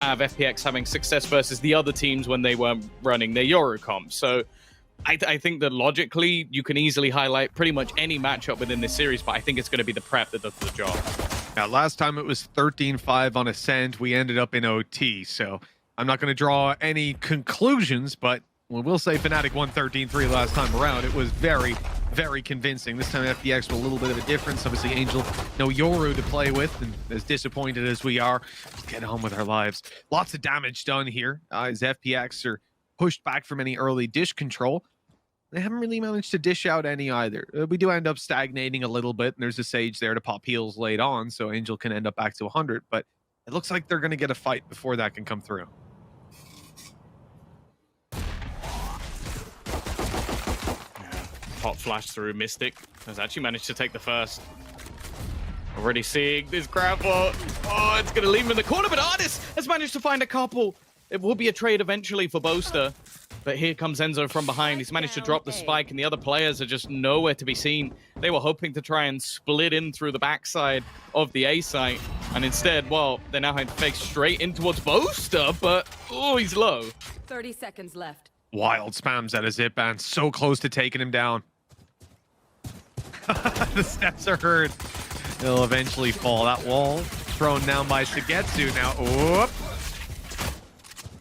have FPX having success versus the other teams when they weren't running their Eurocomp. So I think that logically, you can easily highlight pretty much any matchup within this series, but I think it's going to be the prep that does the job. Now, last time it was 13-5 on Ascent. We ended up in OT, so I'm not going to draw any conclusions, but we'll say Fnatic won 13-3 last time around. It was very, very convincing. This time FPX with a little bit of a difference. Obviously, Angel, no Yoru to play with, and as disappointed as we are, let's get on with our lives. Lots of damage done here as FPX are pushed back from any early dish control. They haven't really managed to dish out any either. We do end up stagnating a little bit, and there's a Sage there to pop heals late on, so Angel can end up back to 100, but it looks like they're going to get a fight before that can come through. Pop flash through Mystic has actually managed to take the first. Already seeing this grab ball. Oh, it's going to leave him in the corner, but Artis has managed to find a couple. It will be a trade eventually for Boaster, but here comes Enzo from behind. He's managed to drop the spike, and the other players are just nowhere to be seen. They were hoping to try and split in through the backside of the A site, and instead, well, they're now having to fake straight in towards Boaster, but oh, he's low. 30 seconds left. Wild spams at a zip band, so close to taking him down. The steps are heard. He'll eventually fall. That wall thrown down by Sagetsu now. Whoop.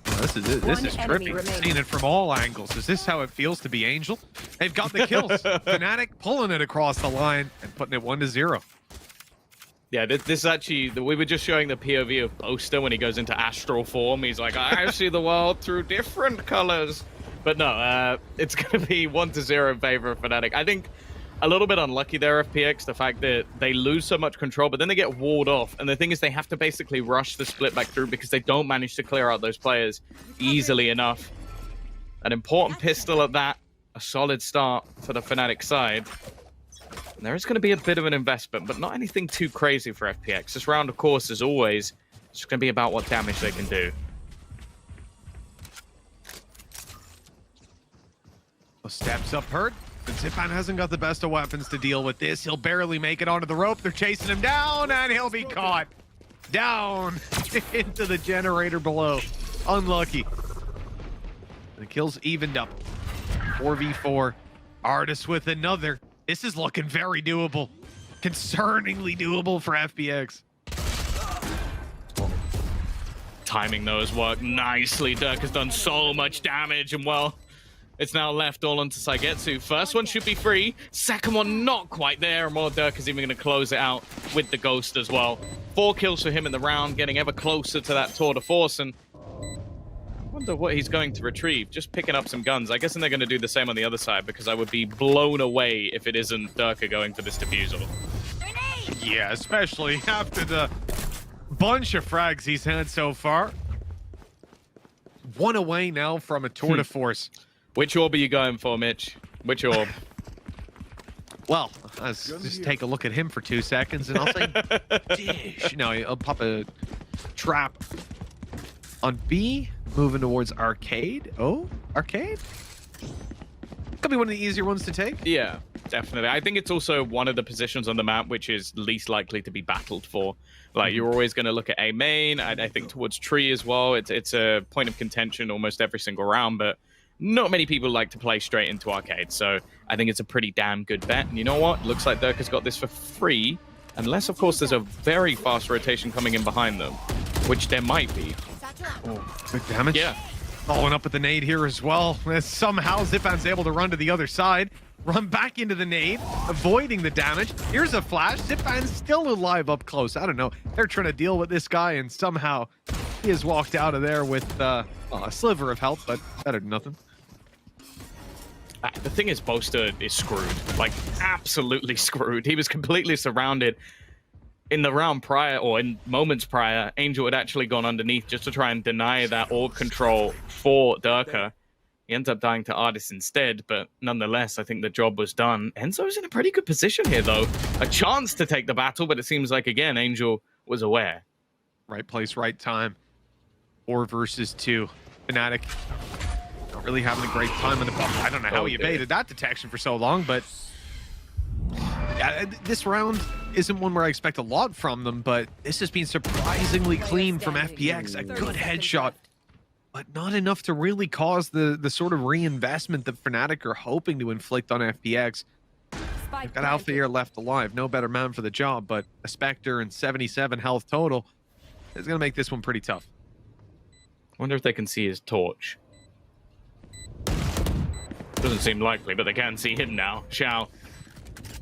Oh, this is trippy. Seeing it from all angles. Is this how it feels to be Angel? They've got the kills. Fnatic pulling it across the line and putting it 1-0. Yeah, this is actually, we were just showing the POV of Boaster when he goes into astral form. He's like, I see the world through different colors. But no, it's going to be 1-0 in favor of Fnatic. I think a little bit unlucky there, FPX, the fact that they lose so much control, but then they get walled off. And the thing is, they have to basically rush the split back through because they don't manage to clear out those players easily enough. An important pistol at that, a solid start for the Fnatic side. And there is going to be a bit of an investment, but not anything too crazy for FPX. This round, of course, as always, it's going to be about what damage they can do. Steps up hurt. But Zipan hasn't got the best of weapons to deal with this. He'll barely make it onto the rope. They're chasing him down, and he'll be caught. Down into the generator below. Unlucky. The kills evened up. 4v4. Artis with another. This is looking very doable. Concerningly doable for FPX. Timing those work nicely. Dirk has done so much damage, and well, it's now left all onto Sagetsu. First one should be free. Second one not quite there. And well, Dirk is even going to close it out with the Ghost as well. 4 kills for him in the round, getting ever closer to that tour de force. And I wonder what he's going to retrieve. Just picking up some guns. I guess they're going to do the same on the other side, because I would be blown away if it isn't Dirk going for this defusal. Yeah, especially after the bunch of frags he's had so far. 1 away now from a tour de force. Which orb are you going for, Mitch? Which orb? Well, let's just take a look at him for 2 seconds, and I'll say dish. No, I'll pop a trap on B, moving towards Arcade. Oh, Arcade? Could be one of the easier ones to take. Yeah, definitely. I think it's also one of the positions on the map which is least likely to be battled for. Like, you're always going to look at A main. I think towards Tree as well. It's a point of contention almost every single round, but not many people like to play straight into Arcade, so I think it's a pretty damn good bet. And you know what? Looks like Dirk has got this for free, unless, of course, there's a very fast rotation coming in behind them, which there might be. Oh, good damage. Yeah. Following up with the nade here as well. Somehow Zipan's able to run to the other side, run back into the nade, avoiding the damage. Here's a flash. Zipan's still alive up close. I don't know. They're trying to deal with this guy, and somehow he has walked out of there with well, a sliver of health, but better than nothing. The thing is, Boaster is screwed. Like, absolutely screwed. He was completely surrounded. In the round prior, or in moments prior, Angel had actually gone underneath just to try and deny that orb control for Durka. He ends up dying to Artis instead, but nonetheless, I think the job was done. Enzo's in a pretty good position here, though. A chance to take the battle, but it seems like, again, Angel was aware. Right place, right time. 4 versus 2. Fnatic not really having a great time in the ball. I don't know how he evaded that detection for so long, but This round isn't one where I expect a lot from them, but this has been surprisingly clean from FPX. A good headshot, but not enough to really cause the sort of reinvestment that FNATIC are hoping to inflict on FPX. They've got Alpha here left alive. No better man for the job, but a Spectre and 77 health total is going to make this one pretty tough. Wonder if they can see his torch. Doesn't seem likely, but they can see him now. Xiao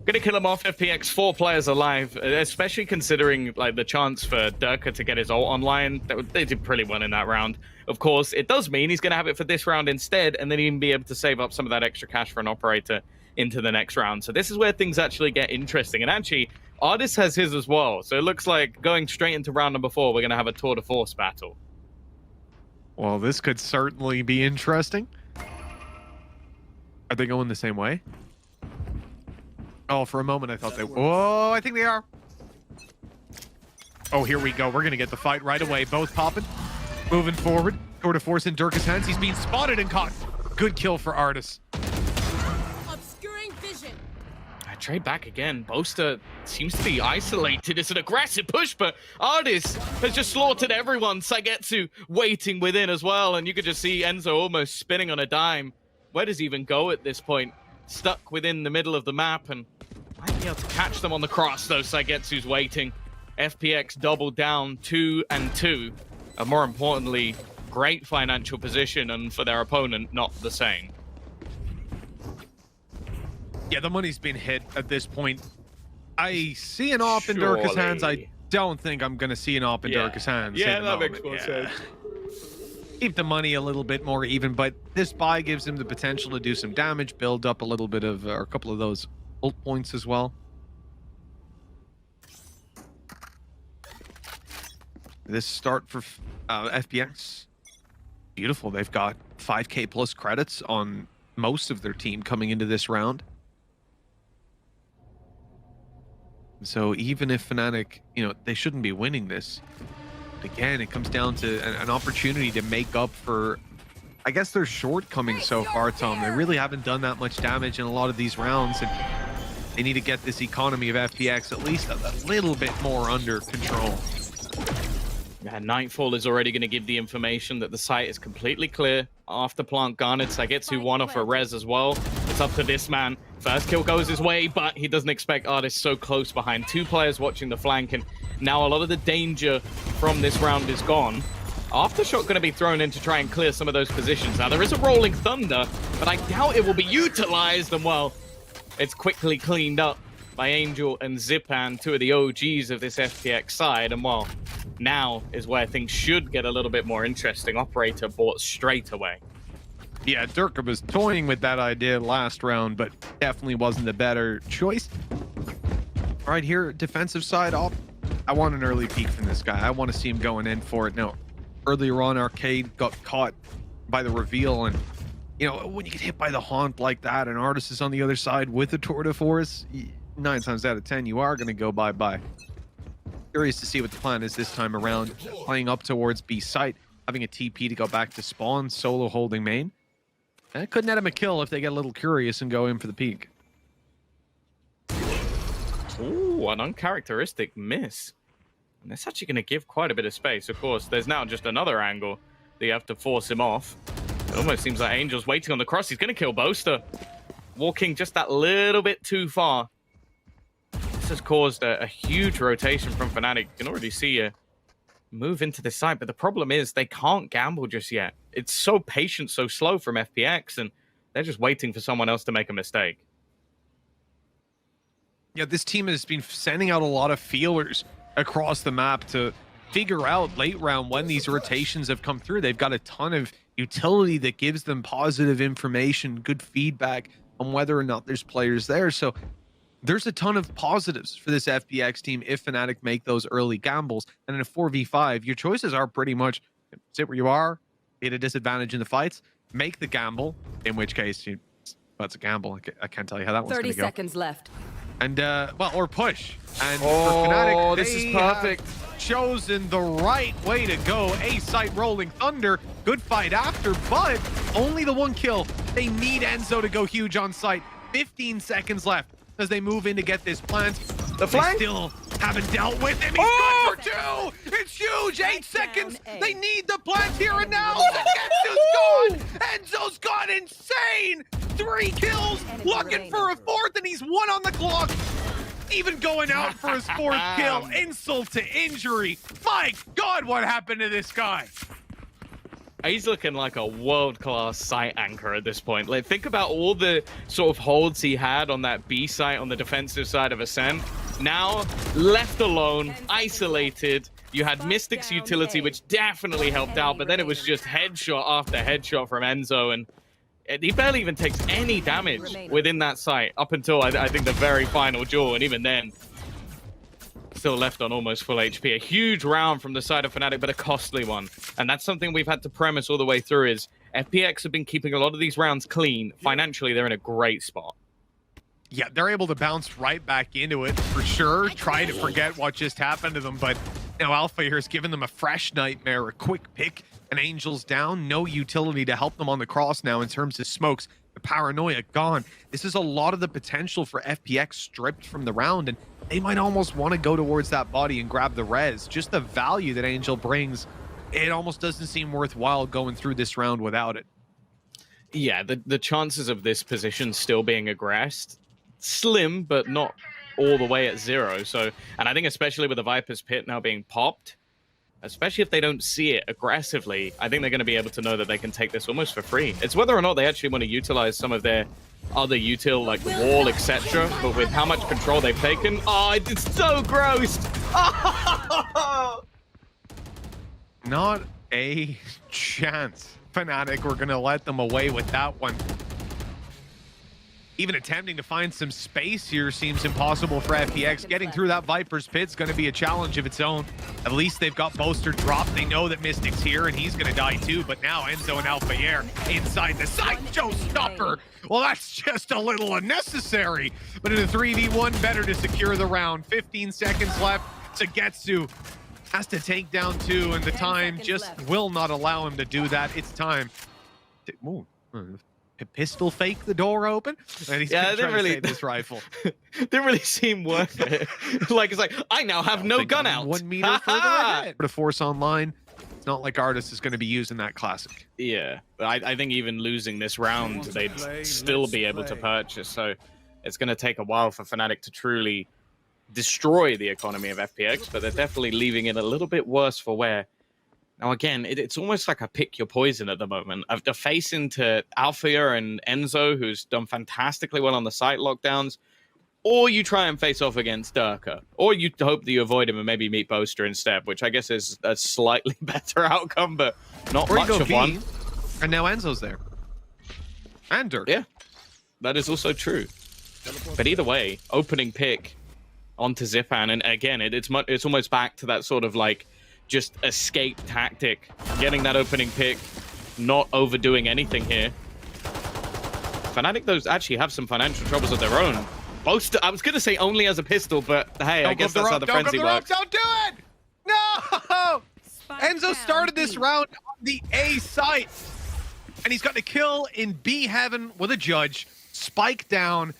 gonna kill him off. FPX, 4 players alive, especially considering like the chance for Durka to get his ult online. They did pretty well in that round. Of course, it does mean he's gonna have it for this round instead, and then even be able to save up some of that extra cash for an operator into the next round. So this is where things actually get interesting. And actually, Artist has his as well. So it looks like going straight into round number 4, we're gonna have a tour de force battle. Well, this could certainly be interesting. Are they going the same way? Oh, for a moment I thought they... Whoa, I think they are. Oh, here we go. We're going to get the fight right away. Both popping. Moving forward. Tour de force in Durka's hands. He's being spotted and caught. Good kill for Artis. Obscuring vision. I trade back again. Boaster seems to be isolated. It's an aggressive push, but Artis has just slaughtered everyone. Saigetsu waiting within as well. And you could just see Enzo almost spinning on a dime. Where does he even go at this point? Stuck within the middle of the map, and might be able to catch them on the cross, though. Saigetsu's waiting. FPX doubled down 2 and 2. And more importantly, great financial position, and for their opponent, not the same. Yeah, the money's been hit at this point. I see an op in Durka's hands. I don't think I'm going to see an op in Durka's hands. Yeah, that makes more sense. Keep the money a little bit more even, but this buy gives him the potential to do some damage, build up a little bit of, or a couple of those ult points as well. This start for FPX, beautiful. They've got 5k plus credits on most of their team coming into this round. So even if FNATIC, you know, they shouldn't be winning this. Again, it comes down to an opportunity to make up for, I guess, their shortcomings so far, Tom. They really haven't done that much damage in a lot of these rounds, and they need to get this economy of FPX at least a little bit more under control. Yeah, Nightfall is already going to give the information that the site is completely clear. After plant garnered, Saigetsu won off a res as well. It's up to this man. First kill goes his way, but he doesn't expect Artist so close behind. 2 players watching the flank, and now a lot of the danger from this round is gone. Aftershock going to be thrown in to try and clear some of those positions. Now, there is a Rolling Thunder, but I doubt it will be utilized, and well, it's quickly cleaned up by Angel and Zipan, 2 of the OGs of this FPX side, and well, now is where things should get a little bit more interesting. Operator bought straight away. Yeah, Durka was toying with that idea last round, but definitely wasn't the better choice. Right here, defensive side off. I want an early peek from this guy. I want to see him going in for it. Now, earlier on, Arcade got caught by the reveal, and you know, when you get hit by the haunt like that, and Artist is on the other side with a tour de force, 9 times out of 10, you are going to go bye-bye. Curious to see what the plan is this time around. Playing up towards B site, having a TP to go back to spawn, solo holding main. That could net him a kill if they get a little curious and go in for the peak. Ooh, an uncharacteristic miss. And that's actually going to give quite a bit of space. Of course, there's now just another angle that you have to force him off. It almost seems like Angel's waiting on the cross. He's going to kill Boaster. Walking just that little bit too far. This has caused a huge rotation from FNATIC. You can already see a move into the site, but the problem is they can't gamble just yet. It's so patient, so slow from FPX, and they're just waiting for someone else to make a mistake. Yeah, this team has been sending out a lot of feelers across the map to figure out late round when these rotations have come through. They've got a ton of utility that gives them positive information, good feedback on whether or not there's players there. So there's a ton of positives for this FPX team if FNATIC make those early gambles. And in a 4v5, your choices are pretty much sit where you are, be at a disadvantage in the fights, make the gamble, in which case, that's a gamble. I can't tell you how that one's going to go. 30 seconds left. And, well, or push. And for Oh, FNATIC, this is perfect. Chosen the right way to go. A-site Rolling Thunder. Good fight after, but only the 1 kill. They need Enzo to go huge on site. 15 seconds left. as they move in to get this plant. The flank? They still haven't dealt with him. He's good for 2. It's huge. 8 seconds. They need the plant here and now. Gensu's gone. Enzo's gone insane. 3 kills. Looking for a 4th, and he's 1 on the clock. Even going out for his 4th kill. Insult to injury. My God, what happened to this guy? He's looking like a world-class site anchor at this point. Like, think about all the sort of holds he had on that B site on the defensive side of Ascent. Now, left alone, isolated. You had Mystic's utility, which definitely helped out, but then it was just headshot after headshot from Enzo, and he barely even takes any damage within that site up until, I think, the very final duel, and even then, still left on almost full HP. A huge round from the side of FNATIC, but a costly one. And that's something we've had to premise all the way through is FPX have been keeping a lot of these rounds clean. Financially, they're in a great spot. Yeah, they're able to bounce right back into it for sure. Try to forget what just happened to them, but now Alpha here has given them a fresh nightmare, a quick pick, and Angel's down. No utility to help them on the cross now in terms of smokes. The paranoia gone. This is a lot of the potential for FPX stripped from the round, and they might almost want to go towards that body and grab the res. Just the value that Angel brings, it almost doesn't seem worthwhile going through this round without it. Yeah, the chances of this position still being aggressed, slim, but not all the way at 0. So, and I think especially with the Viper's Pit now being popped, especially if they don't see it aggressively, I think they're going to be able to know that they can take this almost for free. It's whether or not they actually want to utilize some of their other util like the wall, etc. But with how much control they've taken, oh, it's so gross. Not a chance. FNATIC were going to let them away with that one. Even attempting to find some space here seems impossible for FPX. Getting through that Viper's Pit's going to be a challenge of its own. At least they've got Boaster dropped. They know that Mystic's here, and he's going to die too. But now Enzo and Alpha Air inside the side. Showstopper. Well, that's just a little unnecessary. But in a 3v1, better to secure the round. 15 seconds left. Sagetsu has to take down 2, and the time just will not allow him to do that. It's time. Ooh. Pistol fake the door open, and he's gonna try to save this rifle. Didn't really seem worth it. Like, it's like, I now have no gun out. 1 meter further ahead. To force online, it's not like Artis is going to be using that classic. Yeah, I think even losing this round, they'd still be able to purchase. So it's going to take a while for FNATIC to truly destroy the economy of FPX, but they're definitely leaving it a little bit worse for wear. Now, again, it's almost like a pick your poison at the moment. Of the face into Althea and Enzo, who's done fantastically well on the site lockdowns, or you try and face off against Durka, or you hope that you avoid him and maybe meet Boaster instead, which I guess is a slightly better outcome, but not much of one. And now Enzo's there. And Durka. Yeah, that is also true. But either way, opening pick onto Zipan, and again, it's almost back to that sort of like just escape tactic, getting that opening pick, not overdoing anything here. FNATIC, those actually have some financial troubles of their own. Boaster, I was going to say only as a pistol, but hey, I guess that's how the frenzy works. Don't do it! No! Enzo started this round on the A site, and he's got a kill in B heaven with a judge. Spike down.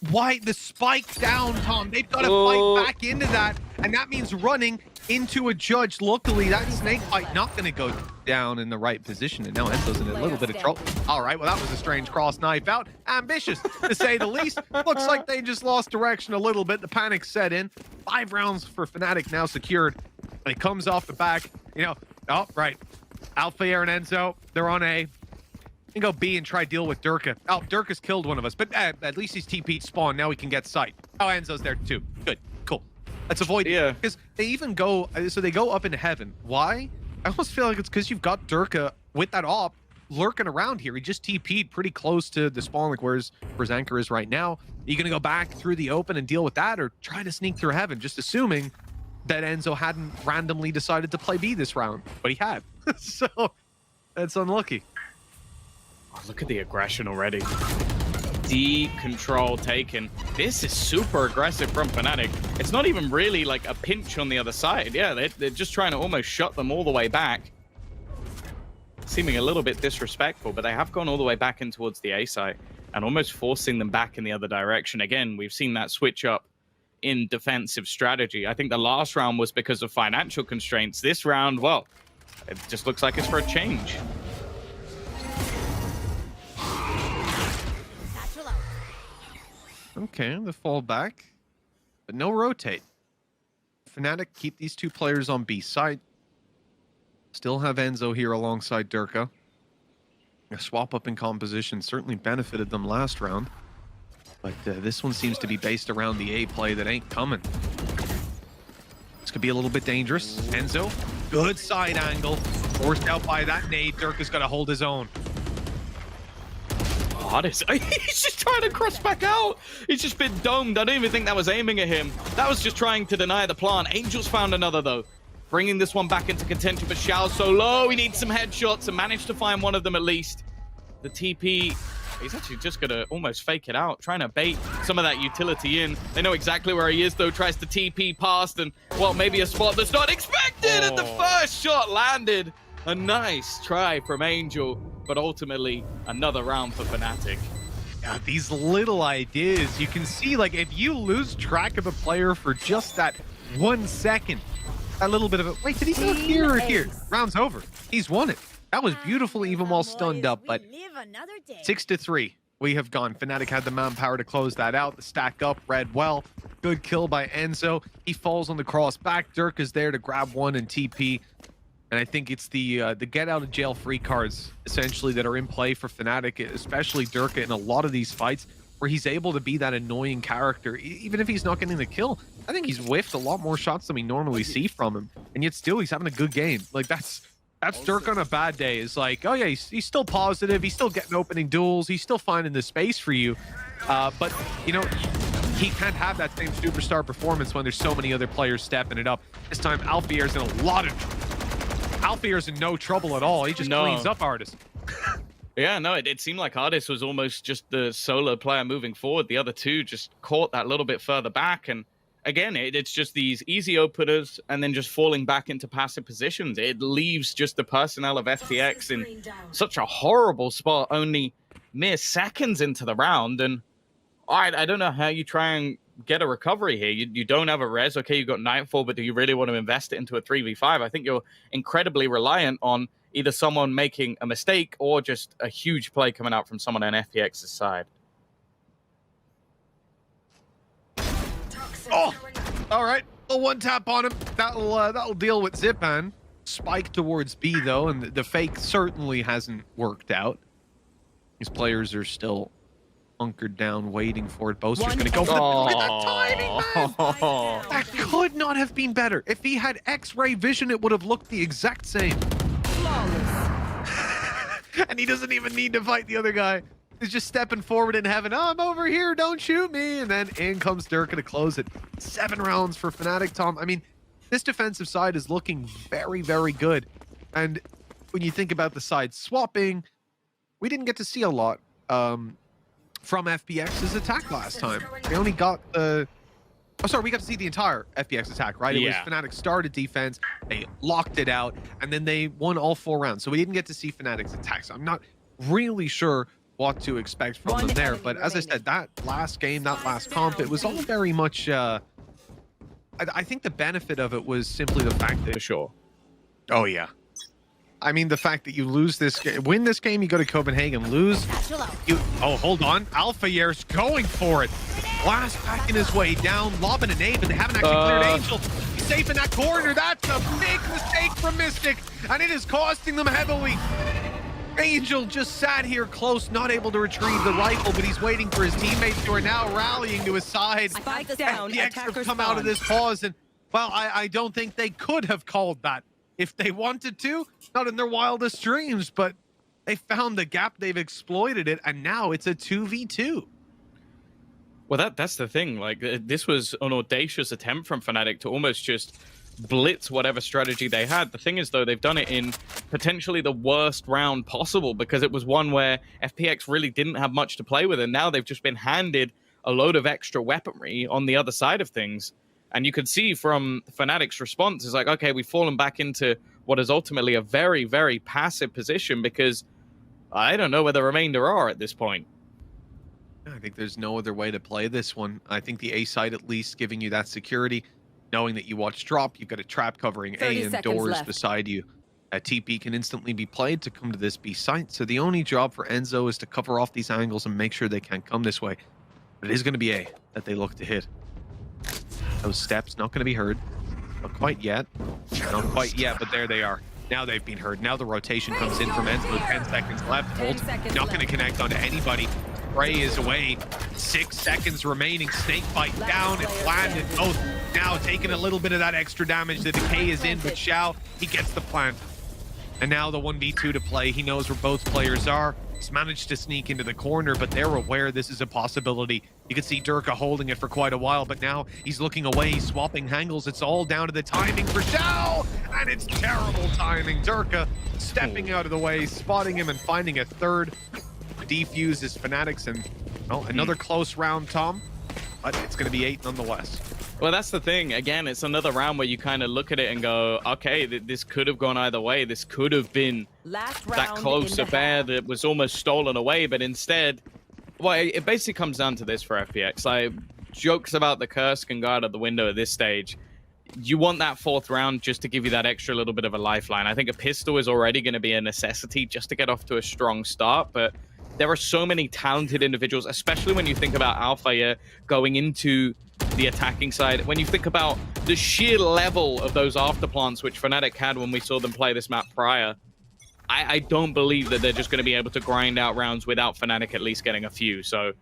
Why the spike down, Tom? They've got to fight back into that, and that means running into a judge. Luckily, that snake fight not going to go down in the right position, and now Enzo's in a little bit of trouble. All right, well, that was a strange cross knife out. Ambitious, to say the least. Looks like they just lost direction a little bit. The panic set in. 5 rounds for FNATIC now secured. And it comes off the back. You know, oh, right. Alpha Air and Enzo, they're on A. And go B and try deal with Durka. Oh, Durka's killed one of us, but at least he's TP'd spawn. Now we can get sight. Oh, Enzo's there too. Good, cool. Let's avoid it. Because they even go, so they go up into heaven. Why? I almost feel like it's because you've got Durka with that op lurking around here. He just TP'd pretty close to the spawn, like where his anchor is right now. Are you going to go back through the open and deal with that, or try to sneak through heaven, just assuming that Enzo hadn't randomly decided to play B this round, but he had. So that's unlucky. Oh, look at the aggression already. D control taken. This is super aggressive from FNATIC. It's not even really like a pinch on the other side. Yeah, they're just trying to almost shut them all the way back. Seeming a little bit disrespectful, but they have gone all the way back in towards the A side. and almost forcing them back in the other direction. Again, we've seen that switch up in defensive strategy. I think the last round was because of financial constraints. This round, well, it just looks like it's for a change. Okay, the fall back, but no rotate. FNATIC keep these two players on B side. Still have Enzo here alongside Durka. A swap up in composition certainly benefited them last round, but this one seems to be based around the A play that ain't coming. This could be a little bit dangerous. Enzo, good side angle, forced out by that nade. Durka's got to hold his own. He's just trying to cross back out. He's just been domed. I don't even think that was aiming at him. That was just trying to deny the plant. Angel's found another, though. Bringing this one back into contention, but Xiao's so low. He needs some headshots and managed to find one of them at least. The TP, he's actually just going to almost fake it out, trying to bait some of that utility in. They know exactly where he is, though. Tries to TP past and, well, maybe a spot that's not expected. And the first shot landed. A nice try from Angel, but ultimately another round for FNATIC. Yeah, these little ideas, you can see, like, if you lose track of a player for just that 1 second, a little bit of it. Wait, did he go here or here? Round's over. He's won it. That was beautiful, even while stunned up, but 6-3. We have gone. FNATIC had the manpower to close that out. The stack up read well. Good kill by Enzo. He falls on the cross back. Dirk is there to grab one and TP. And I think it's the get out of jail free cards essentially that are in play for FNATIC, especially Durka in a lot of these fights where he's able to be that annoying character. Even if he's not getting the kill, I think he's whiffed a lot more shots than we normally see from him. And yet still he's having a good game. Like that's Dirk on a bad day. It's like, oh yeah, he's still positive. He's still getting opening duels. He's still finding the space for you. But you know, he can't have that same superstar performance when there's so many other players stepping it up. This time Alfier's in a lot of trouble. Alfier's in no trouble at all. He just cleans up Artis. Yeah, no, it seemed like Artis was almost just the solo player moving forward. The other two just caught that little bit further back. And again, it's just these easy openers and then just falling back into passive positions. It leaves just the personnel of FTX in such a horrible spot, only mere seconds into the round. And I don't know how you try and get a recovery here. You don't have a res. Okay, you've got Nightfall, but do you really want to invest it into a 3v5? I think you're incredibly reliant on either someone making a mistake or just a huge play coming out from someone on FPX's side. Oh, all right. A one tap on him. That'll deal with Zipan. Spike towards B though, and the fake certainly hasn't worked out. These players are still hunkered down, waiting for it. Boaster's going to go for the... Look at that timing, man! That could not have been better. If he had X-ray vision, it would have looked the exact same. And he doesn't even need to fight the other guy. He's just stepping forward in heaven. Oh, I'm over here. Don't shoot me. And then in comes Durka to close it. 7 rounds for FNATIC, Tom. I mean, this defensive side is looking very, very good. And when you think about the side swapping, we didn't get to see a lot from FPX's attack last time. They only got the... Oh, sorry, we got to see the entire FPX attack, right? Yeah. It was FNATIC started defense, they locked it out, and then they won all 4 rounds. So we didn't get to see FNATIC's attacks. I'm not really sure what to expect from them there. But as I said, that last game, that last comp, it was all very much... I think the benefit of it was simply the fact that... For sure. Oh, yeah. I mean, the fact that you lose this game, win this game, you go to Copenhagen, lose. Oh, hold on. Alfier's going for it. Blast packing his way down, lobbing a nade, but they haven't actually cleared Angel. He's safe in that corner. That's a big mistake from Mystic, and it is costing them heavily. Angel just sat here close, not able to retrieve the rifle, but he's waiting for his teammates who are now rallying to his side. The extras come out of this pause, and, well, I don't think they could have called that. If they wanted to, not in their wildest dreams, but they found the gap, they've exploited it, and now it's a 2v2. Well, that's the thing. Like, this was an audacious attempt from FNATIC to almost just blitz whatever strategy they had. The thing is, though, they've done it in potentially the worst round possible because it was one where FPX really didn't have much to play with, and now they've just been handed a load of extra weaponry on the other side of things. And you could see from FNATIC's response is like, okay, we've fallen back into what is ultimately a very, very passive position because I don't know where the remainder are at this point. I think there's no other way to play this one. I think the A side at least giving you that security, knowing that you watch drop, you've got a trap covering 30 A and seconds doors left. beside you. A TP can instantly be played to come to this B site. So the only job for Enzo is to cover off these angles and make sure they can't come this way. But it is going to be A that they look to hit. Those steps not going to be heard. Not quite yet. Not quite yet, but there they are. Now they've been heard. Now the rotation comes in from Enzo. 10 seconds left. 10 Ult seconds not going to left. connect onto anybody. Ray is away. 6 seconds remaining. Snake bite down and landed both. Now taking a little bit of that extra damage. The decay is in, but Xiao, he gets the plant. And now the 1v2 to play. He knows where both players are. He's managed to sneak into the corner, but they're aware this is a possibility. You can see Durka holding it for quite a while, but now he's looking away, swapping angles. It's all down to the timing for Xiao, and it's terrible timing. Durka stepping out of the way, spotting him, and finding a third. Defuse is Fanatics, and well, another close round, Tom, but it's going to be 8 nonetheless. Well, that's the thing. Again, it's another round where you kind of look at it and go, okay, this could have gone either way. This could have been Last that round close in the affair half. that was almost stolen away, but instead, well, it basically comes down to this for FPX. Like, jokes about the curse can go out of the window at this stage. You want that 4th round just to give you that extra little bit of a lifeline. I think a pistol is already going to be a necessity just to get off to a strong start, but there are so many talented individuals, especially when you think about Alpha here going into the attacking side. When you think about the sheer level of those afterplants which Fnatic had when we saw them play this map prior, I don't believe that they're just going to be able to grind out rounds without Fnatic at least getting a few. So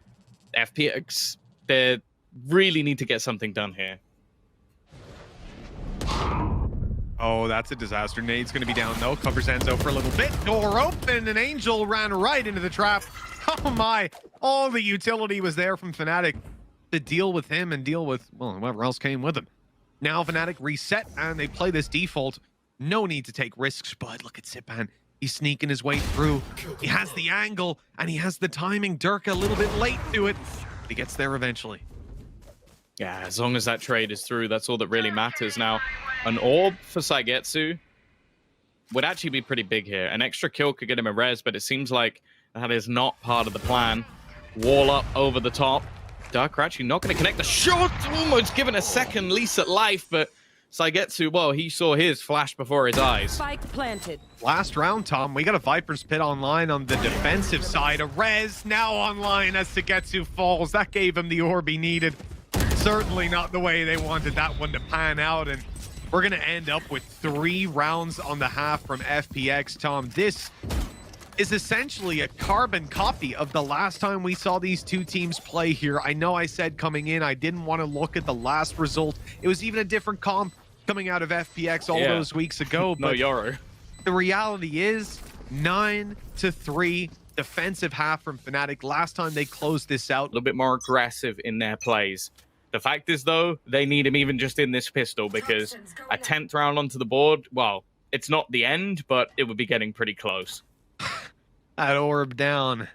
FPX, they really need to get something done here. Oh, that's a disaster. Nade's going to be down, though. Covers Enzo for a little bit. Door open, and Angel ran right into the trap. Oh, my. All the utility was there from Fnatic to deal with him and deal with, well, whoever else came with him. Now Fnatic reset, and they play this default. No need to take risks, but look at Zipan. He's sneaking his way through. He has the angle, and he has the timing. Durka a little bit late to it. But he gets there eventually. Yeah, as long as that trade is through, that's all that really matters. Now, an orb for Saigetsu would actually be pretty big here. An extra kill could get him a res, but it seems like that is not part of the plan. Wall up over the top. Darker actually not going to connect the shot. Almost given a second lease at life, but Saigetsu, well, he saw his flash before his eyes. Spike planted. Last round, Tom, we got a Viper's Pit online on the defensive side. A res now online as Saigetsu falls. That gave him the orb he needed. Certainly not the way they wanted that one to pan out, and we're going to end up with 3 rounds on the half from FPX, Tom. This is essentially a carbon copy of the last time we saw these two teams play here. I know I said coming in, I didn't want to look at the last result. It was even a different comp coming out of FPX all those weeks ago. No But Yoru. the reality is 9-3 defensive half from Fnatic. Last time they closed this A out. little bit more aggressive in their plays. The fact is, though, they need him even just in this pistol because a 10th round onto the board, well, it's not the end, but it would be getting pretty close. That orb down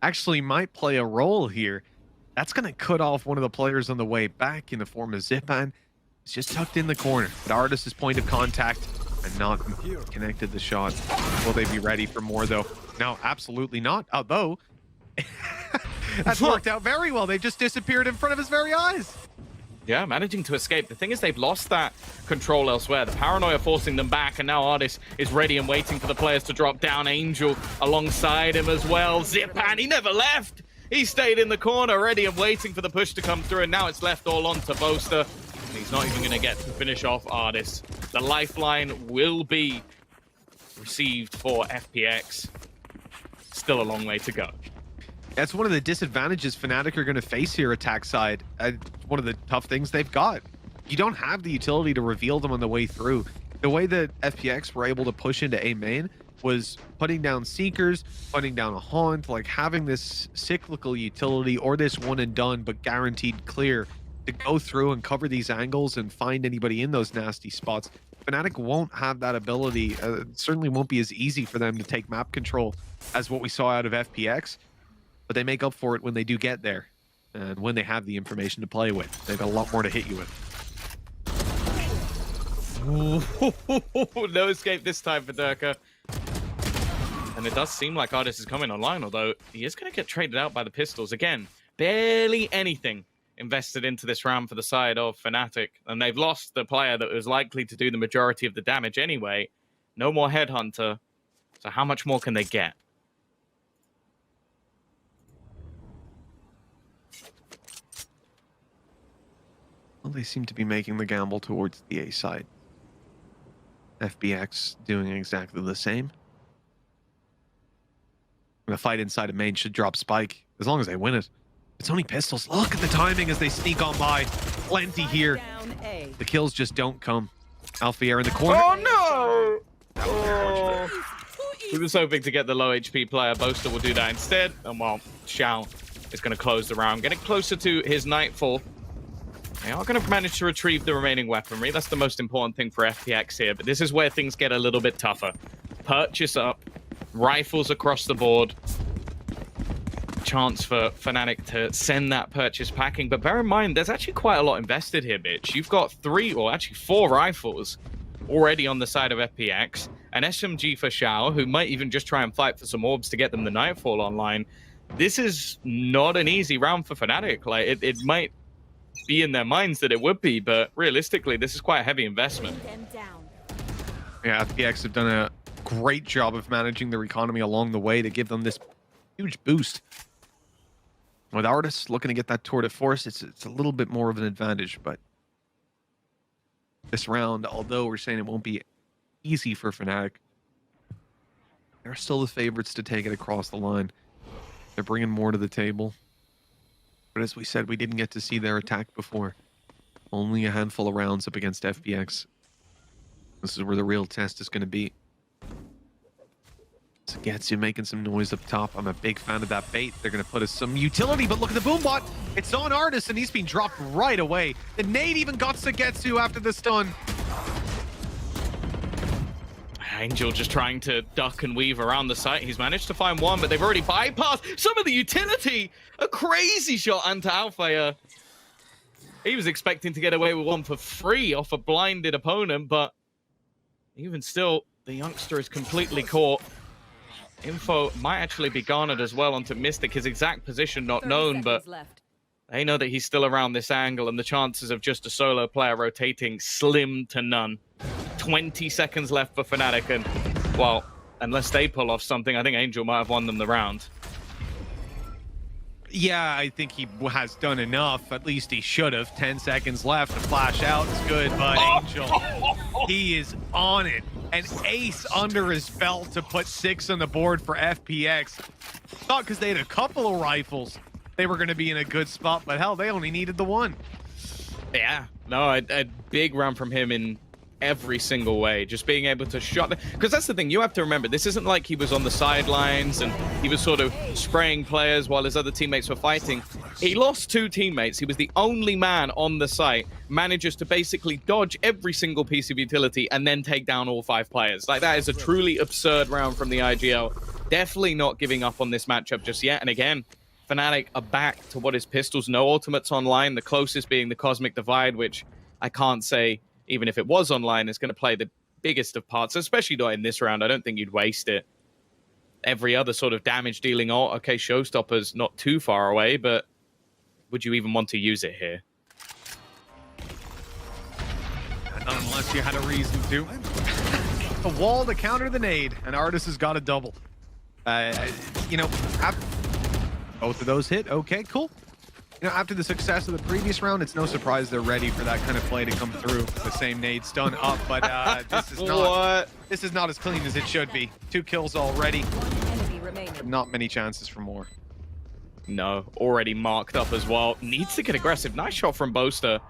actually might play a role here. That's going to cut off one of the players on the way back in the form of Zipan. It's just tucked in the corner. But Artis' point of contact and not connected the shot. Will they be ready for more, though? No, absolutely not. Although, that's worked out very well. They just disappeared in front of his very eyes. Yeah, managing to escape. The thing is, they've lost that control elsewhere. The paranoia forcing them back, and now Artis is ready and waiting for the players to drop down. Angel alongside him as well. Zipan, he never left. He stayed in the corner, ready and waiting for the push to come through, and now it's left all on to Boaster. And he's not even going to get to finish off Artis. The lifeline will be received for FPX. Still a long way to go. That's one of the disadvantages Fnatic are going to face here attack side. One of the tough things they've got. You don't have the utility to reveal them on the way through. The way that FPX were able to push into A main was putting down Seekers, putting down a Haunt, like having this cyclical utility or this one and done but guaranteed clear to go through and cover these angles and find anybody in those nasty spots. Fnatic won't have that ability. It certainly won't be as easy for them to take map control as what we saw out of FPX. But they make up for it when they do get there and when they have the information to play with. They've got a lot more to hit you with. No escape this time for Durka. And it does seem like Artis is coming online, although he is going to get traded out by the pistols. Again, barely anything invested into this round for the side of FNATIC, and they've lost the player that was likely to do the majority of the damage anyway. No more Headhunter, so how much more can they get? Well, they seem to be making the gamble towards the A side. FBX doing exactly the same. The fight inside of main should drop Spike, as long as they win it. It's only pistols. Look at the timing as they sneak on by. Plenty here. The kills just don't come. Alpha in the corner. Oh no! Oh. We was hoping to get the low HP player. Boaster will do that instead. And well, Xiao is going to close the round. Getting closer to his Nightfall. They are going to manage to retrieve the remaining weaponry. That's the most important thing for FPX here. But this is where things get a little bit tougher. Purchase up. Rifles across the board. Chance for FNATIC to send that purchase packing. But bear in mind, there's actually quite a lot invested here, bitch. You've got 3, or actually 4 rifles already on the side of FPX. An SMG for Xiao, who might even just try and fight for some orbs to get them the Nightfall online. This is not an easy round for FNATIC. Like, it might be in their minds that it would be, but realistically, this is quite a heavy investment. Yeah, FPX have done a great job of managing their economy along the way to give them this huge boost. With Artis looking to get that tour de force, it's a little bit more of an advantage, but this round, although we're saying it won't be easy for FNATIC, they're still the favorites to take it across the line. They're bringing more to the table. But as we said, we didn't get to see their attack before. Only a handful of rounds up against FBX. This is where the real test is going to be. Sagetsu making some noise up top. I'm a big fan of that bait. They're going to put us some utility, but look at the boombot. It's on Artis, and he's been dropped right away. The nade even got Sagetsu after the stun. Angel just trying to duck and weave around the site. He's managed to find one, but they've already bypassed some of the utility. A crazy shot onto Alpha. He was expecting to get away with one for free off a blinded opponent, but even still, the youngster is completely caught. Info might actually be garnered as well onto Mystic. His exact position not known, but they know that he's still around this angle, and the chances of just a solo player rotating slim to none. 20 seconds left for FNATIC, and, well, unless they pull off something, I think Angel might have won them the round. Yeah, I think he has done enough. At least he should have. 10 seconds left. The flash out is good, but Angel, he is on it. An ace under his belt to put 6 on the board for FPX. Thought because they had a couple of rifles, they were going to be in a good spot, but hell, they only needed the one. Yeah, no, a big run from him in every single way, just being able to shot, because that's the thing, you have to remember, this isn't like he was on the sidelines and he was sort of spraying players while his other teammates were fighting. He lost 2 teammates. He was the only man on the site, manages to basically dodge every single piece of utility and then take down all 5 players. Like, that is a truly absurd round from the IGL. Definitely not giving up on this matchup just yet. And again, FNATIC are back to what is pistols, no ultimates online, the closest being the Cosmic Divide, which I can't say, even if it was online, is going to play the biggest of parts, especially not in this round. I don't think you'd waste it. Every other sort of damage-dealing ult, okay, Showstopper's not too far away, but would you even want to use it here? Not unless you had a reason to. A wall to counter the nade, and Artis has got a double. You know, both of those hit. Okay, cool. You know, after the success of the previous round, it's no surprise they're ready for that kind of play to come through. The same nade stun up, but this is not as clean as it should be. 2 kills already. Not many chances for more. No, already marked up as well. Needs to get aggressive. Nice shot from Boaster.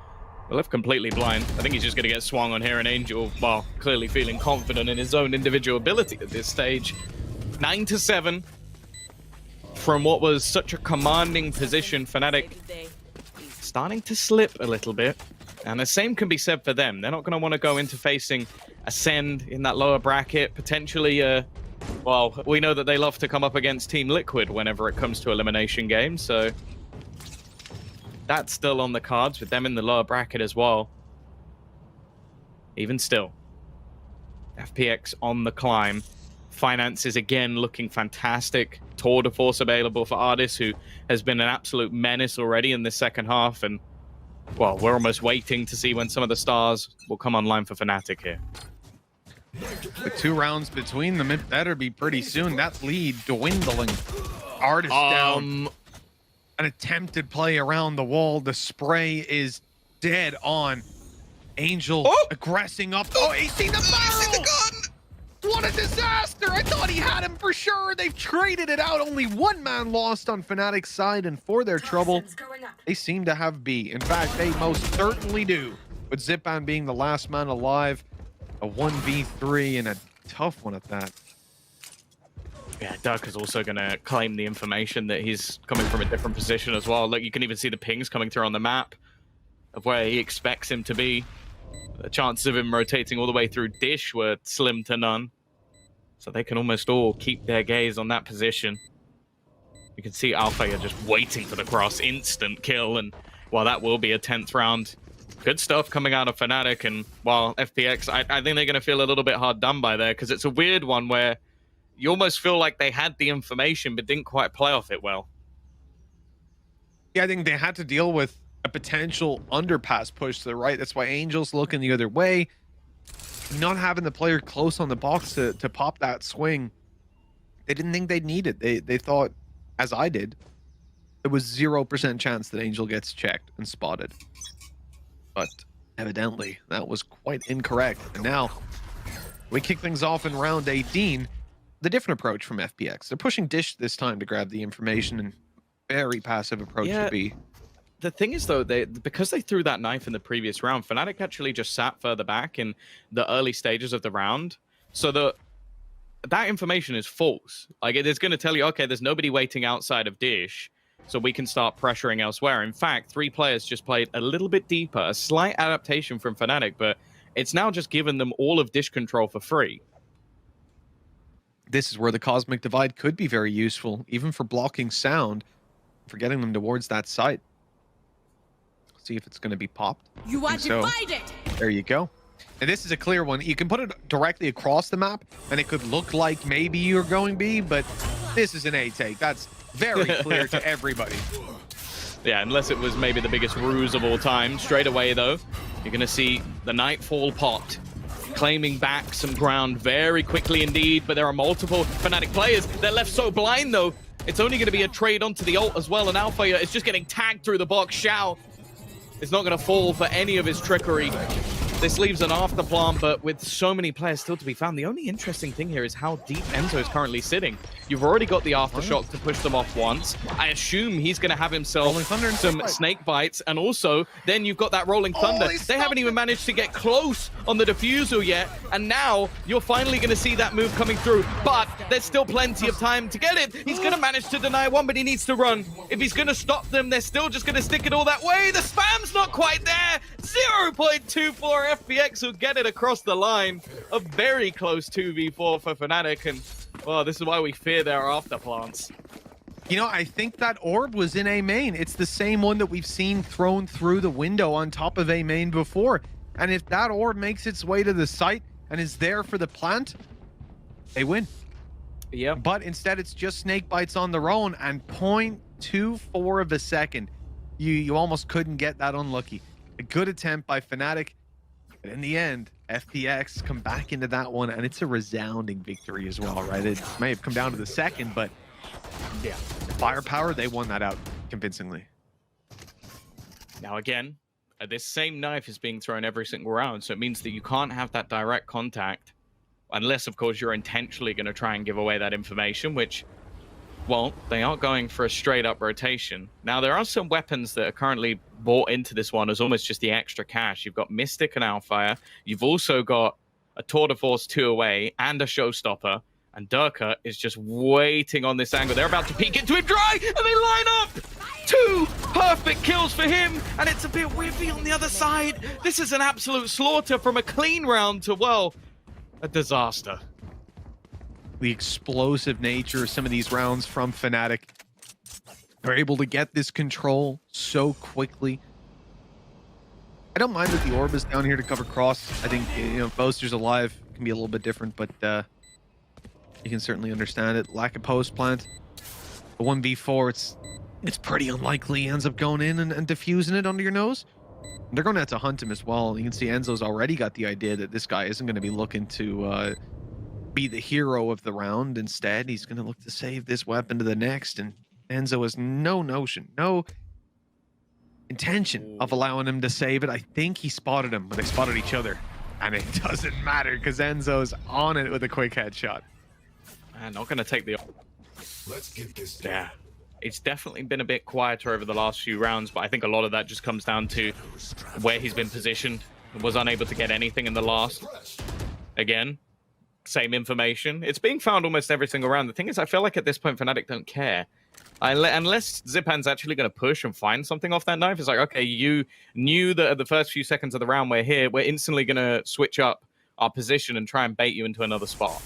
We're left completely blind. I think he's just going to get swung on here, and Angel, well, clearly feeling confident in his own individual ability at this stage. 9-7. From what was such a commanding position, FNATIC starting to slip a little bit. And the same can be said for them. They're not going to want to go into facing Ascend in that lower bracket. Potentially, well, we know that they love to come up against Team Liquid whenever it comes to elimination games. So that's still on the cards with them in the lower bracket as well. Even still, FPX on the climb. Finance is again looking fantastic. Tour de force available for Artis, who has been an absolute menace already in the second half. And, well, we're almost waiting to see when some of the stars will come online for FNATIC here. With 2 rounds between them, it better be pretty soon. That lead dwindling. Artis down. An attempted play around the wall. The spray is dead on. Angel aggressing up. Oh, he's seen the barrel! What a disaster! I thought he had him for sure. They've traded it out. Only 1 man lost on Fnatic's side, and for their trouble, they seem to have B. In fact, they most certainly do. With Zipan being the last man alive, a 1v3 and a tough one at that. Yeah, Duck is also going to claim the information that he's coming from a different position as well. Look, you can even see the pings coming through on the map of where he expects him to be. The chances of him rotating all the way through Dish were slim to none. So they can almost all keep their gaze on that position. You can see Alpha are just waiting for the cross, instant kill, and well, that will be a 10th round. Good stuff coming out of Fnatic, and while FPX, I think they're going to feel a little bit hard done by there, because it's a weird one where you almost feel like they had the information but didn't quite play off it well. Yeah, I think they had to deal with a potential underpass push to the right. That's why Angel's looking the other way. Not having the player close on the box to pop that swing. They didn't think they'd need it. They thought, as I did, there was 0% chance that Angel gets checked and spotted. But evidently, that was quite incorrect. And now, we kick things off in round 18. The different approach from FPX. They're pushing Dish this time to grab the information, and very passive approach to B. The thing is, though, because they threw that knife in the previous round, Fnatic actually just sat further back in the early stages of the round. So that information is false. Like, it is going to tell you, okay, there's nobody waiting outside of Dish, so we can start pressuring elsewhere. In fact, 3 players just played a little bit deeper, a slight adaptation from Fnatic, but it's now just given them all of Dish control for free. This is where the Cosmic Divide could be very useful, even for blocking sound, for getting them towards that site. See if it's going to be popped. You are divided. There you go. And this is a clear one. You can put it directly across the map, and it could look like maybe you're going B, but this is an A take. That's very clear to everybody. Yeah, unless it was maybe the biggest ruse of all time. Straight away, though, you're going to see the Nightfall popped, claiming back some ground very quickly indeed, but there are multiple Fnatic players. They're left so blind, though. It's only going to be a trade onto the ult as well, and Alpha is just getting tagged through the box. Xiao is not going to fall for any of his trickery. This leaves an afterplant, but with so many players still to be found, the only interesting thing here is how deep Enzo is currently sitting. You've already got the aftershock to push them off once. I assume he's going to have himself some snake bites, and also then you've got that rolling thunder. They haven't even managed to get close on the defusal yet, and now you're finally going to see that move coming through, but there's still plenty of time to get it. He's going to manage to deny one, but he needs to run. If he's going to stop them, they're still just going to stick it all that way. The spam's not quite there. 0.24 FPX will get it across the line. A very close 2v4 for Fnatic, and well, this is why we fear their afterplants. You know, I think that orb was in A main. It's the same one that we've seen thrown through the window on top of A main before. And if that orb makes its way to the site and is there for the plant, they win. Yeah. But instead, it's just snake bites on their own, and 0.24 of a second. You almost couldn't get that unlucky. A good attempt by Fnatic. But in the end, FPX come back into that one, and it's a resounding victory as well, right? It may have come down to the second, but yeah, firepower, they won that out convincingly. Now again, this same knife is being thrown every single round, so it means that you can't have that direct contact, unless, of course, you're intentionally going to try and give away that information, which, well, they aren't going for a straight-up rotation. Now, there are some weapons that are currently bought into this one as almost just the extra cash. You've got Mystic and Alfire. You've also got a Tour de Force 2 away and a Showstopper. And Durka is just waiting on this angle. They're about to peek into him dry, and they line up! 2 perfect kills for him, and it's a bit whiffy on the other side. This is an absolute slaughter from a clean round to, well, a disaster. The explosive nature of some of these rounds from Fnatic. They're able to get this control so quickly. I don't mind that the orb is down here to cover cross. I think, you know, Boaster's alive can be a little bit different, but You can certainly understand it. Lack of post plant. The 1v4, it's pretty unlikely he ends up going in and diffusing it under your nose. They're going to have to hunt him as well. You can see Enzo's already got the idea that this guy isn't going to be looking to be the hero of the round. Instead, he's going to look to save this weapon to the next. And Enzo has no notion, no intention of allowing him to save it. I think he spotted him, but they spotted each other. And it doesn't matter because Enzo's on it with a quick headshot. Man, not going to take the... Let's get this done. Yeah. It's definitely been a bit quieter over the last few rounds, but I think a lot of that just comes down to where he's been positioned. Was unable to get anything in the last. Again, same information. It's being found almost every single round. The thing is, I feel like at this point, FNATIC don't care. Unless Zipan's actually going to push and find something off that knife, it's like, okay, you knew that at the first few seconds of the round we're here, we're instantly going to switch up our position and try and bait you into another spot.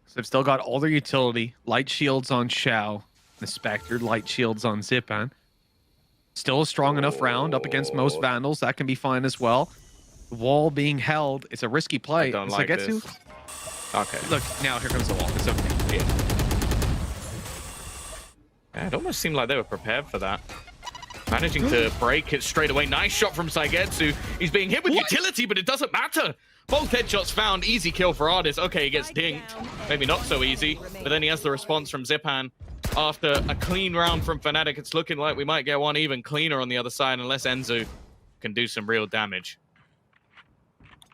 So they've still got all their utility. Light shields on Xiao. The Spectre, light shields on Zipan. Still a strong enough round up against most Vandals. That can be fine as well. The wall being held. It's a risky play. I don't like this. Okay. Look, now here comes the wall. It's okay. Yeah, it almost seemed like they were prepared for that. Managing to break it straight away. Nice shot from Saigetsu. He's being hit with utility, but it doesn't matter. Both headshots found. Easy kill for Ardis. Okay, he gets dinked. Maybe not so easy. But then he has the response from Zipan. After a clean round from FNATIC, it's looking like we might get one even cleaner on the other side unless Enzo can do some real damage.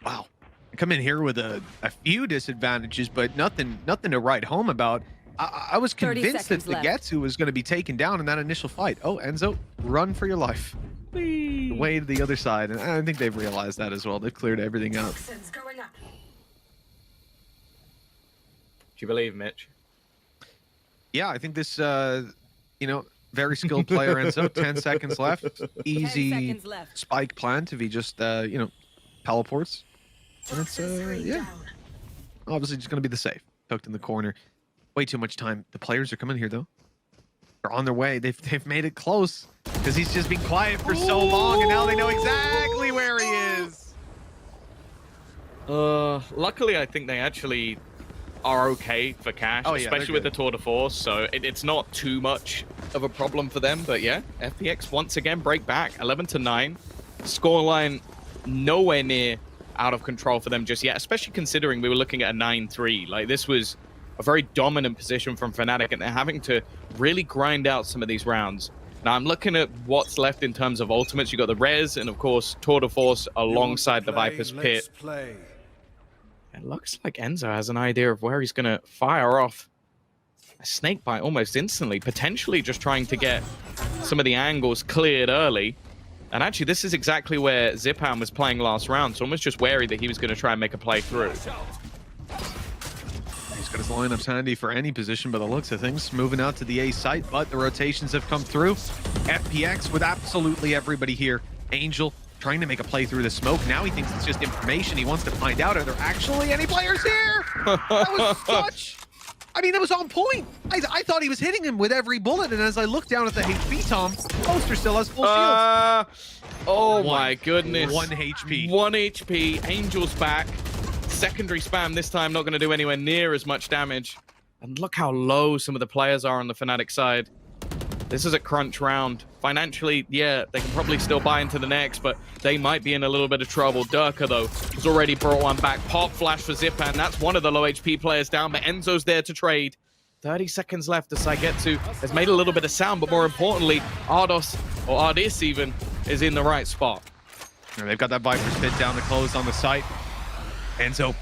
Wow. I come in here with a few disadvantages, but nothing to write home about. I was convinced that the Getsu was going to be taken down in that initial fight. Oh, Enzo, run for your life. Way to the other side. And I think they've realized that as well. They've cleared everything out. Do you believe, Mitch? Yeah, I think this, you know, very skilled player Enzo. 10 seconds left. Easy spike plant if he just, you know, teleports. And it's, yeah. Obviously just going to be the safe. Tucked in the corner. Way too much time. The players are coming here, though. They're on their way. They've made it close because he's just been quiet for so long, and now they know exactly where he is. Luckily, I think they actually are okay for cash, especially with the Tour de Force, so it's not too much of a problem for them. But yeah, FPX once again break back 11-9. Scoreline nowhere near out of control for them just yet, especially considering we were looking at a 9-3. Like, this was a very dominant position from FNATIC, and they're having to really grind out some of these rounds. Now, I'm looking at what's left in terms of ultimates. You got the Res and, of course, Tour de Force alongside the Viper's Pit. It looks like Enzo has an idea of where he's going to fire off a snake bite almost instantly, potentially just trying to get some of the angles cleared early. And actually, this is exactly where Zipan was playing last round, so almost just wary that he was going to try and make a play through. He's got his lineups handy for any position by the looks of things. Moving out to the A site, but the rotations have come through. FPX with absolutely everybody here. Angel trying to make a play through the smoke. Now he thinks it's just information. He wants to find out, are there actually any players here? That was such... I mean, that was on point. I thought he was hitting him with every bullet, and as I look down at the HP, Tom, Poster still has full shields. Oh my goodness. 1 HP. 1 HP. Angel's back. Secondary spam this time, not going to do anywhere near as much damage. And look how low some of the players are on the FNATIC side. This is a crunch round. Financially, yeah, they can probably still buy into the next, but they might be in a little bit of trouble. Durka, though, has already brought one back. Pop flash for Zipan. That's one of the low HP players down, but Enzo's there to trade. 30 seconds left as Saigetsu has made a little bit of sound, but more importantly, Ardis even, is in the right spot. And they've got that Viper's Pit down to close on the site. Enzo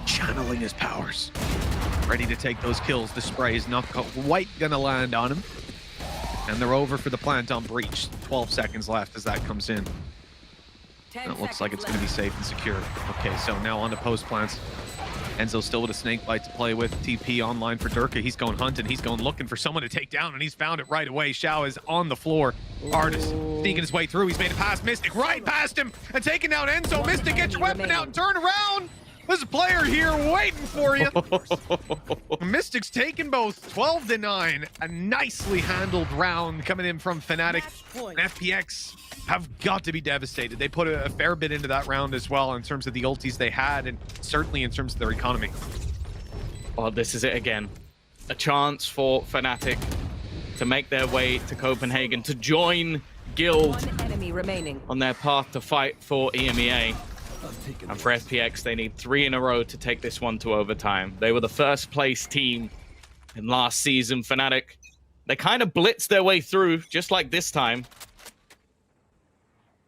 channeling his powers. Ready to take those kills. The spray is not quite gonna land on him. And they're over for the plant on breach. 12 seconds left as that comes in. It looks like it's going to be safe and secure. Okay, so now on to post plants. Enzo still with a snake bite to play with. TP online for Durka. He's going hunting. He's going looking for someone to take down, and he's found it right away. Xiao is on the floor. Ardis sneaking his way through. He's made it past Mystic, right past him, and taking down Enzo. Mystic, get your weapon out and turn around. There's a player here waiting for you. Mystic's taken both. 12-9. A nicely handled round coming in from FNATIC. And FPX have got to be devastated. They put a fair bit into that round as well in terms of the ultis they had, and certainly in terms of their economy. Oh, this is it again. A chance for FNATIC to make their way to Copenhagen, to join Guild One enemy remaining. on their path to fight for EMEA. And for FPX, they need 3 in a row to take this one to overtime. They were the first place team in last season. FNATIC, they kind of blitzed their way through, just like this time.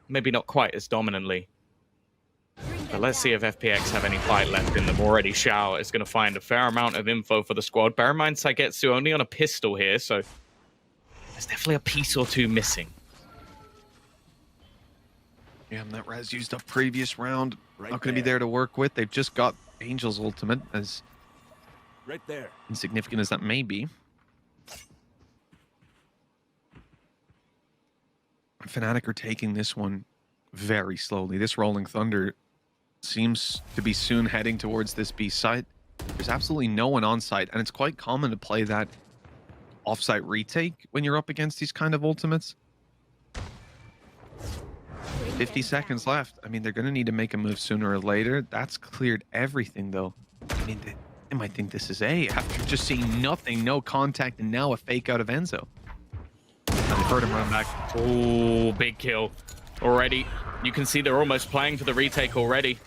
Maybe not quite as dominantly. But let's see if FPX have any fight left in them already. Xiao is going to find a fair amount of info for the squad. Bear in mind, Saigetsu only on a pistol here, so there's definitely a piece or two missing. Yeah, and that res used up previous round. Right Not going to be there to work with. They've just got Angel's ultimate, as Right there. insignificant as that may be. FNATIC are taking this one very slowly. This Rolling Thunder seems to be soon heading towards this B site. There's absolutely no one on site, and it's quite common to play that off-site retake when you're up against these kind of ultimates. 50 seconds left. I mean, they're going to need to make a move sooner or later. That's cleared everything, though. I mean, they might think this is A after just seeing nothing, no contact, and now a fake out of Enzo. Now they've heard him run back. Oh, big kill already. You can see they're almost playing for the retake already.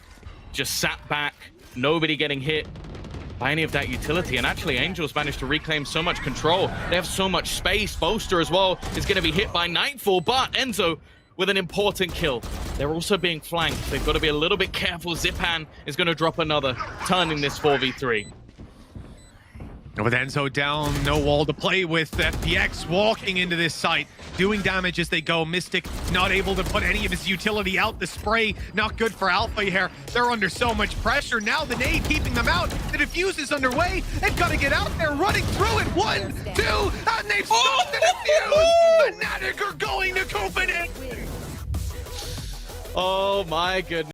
Just sat back, nobody getting hit by any of that utility. And actually, Angels managed to reclaim so much control. They have so much space. Boaster as well is going to be hit by Nightfall, but Enzo with an important kill. They're also being flanked. They've got to be a little bit careful. Zipan is going to drop another, turning this 4v3. And with Enzo down, no wall to play with. FPX walking into this site, doing damage as they go. Mystic not able to put any of his utility out. The spray not good for Alpha here. They're under so much pressure. Now the nade keeping them out. The defuse is underway. They've got to get out there, running through it. 1, 2, and they've stopped the defuse. FNATIC are going to Copenhagen. Oh my goodness.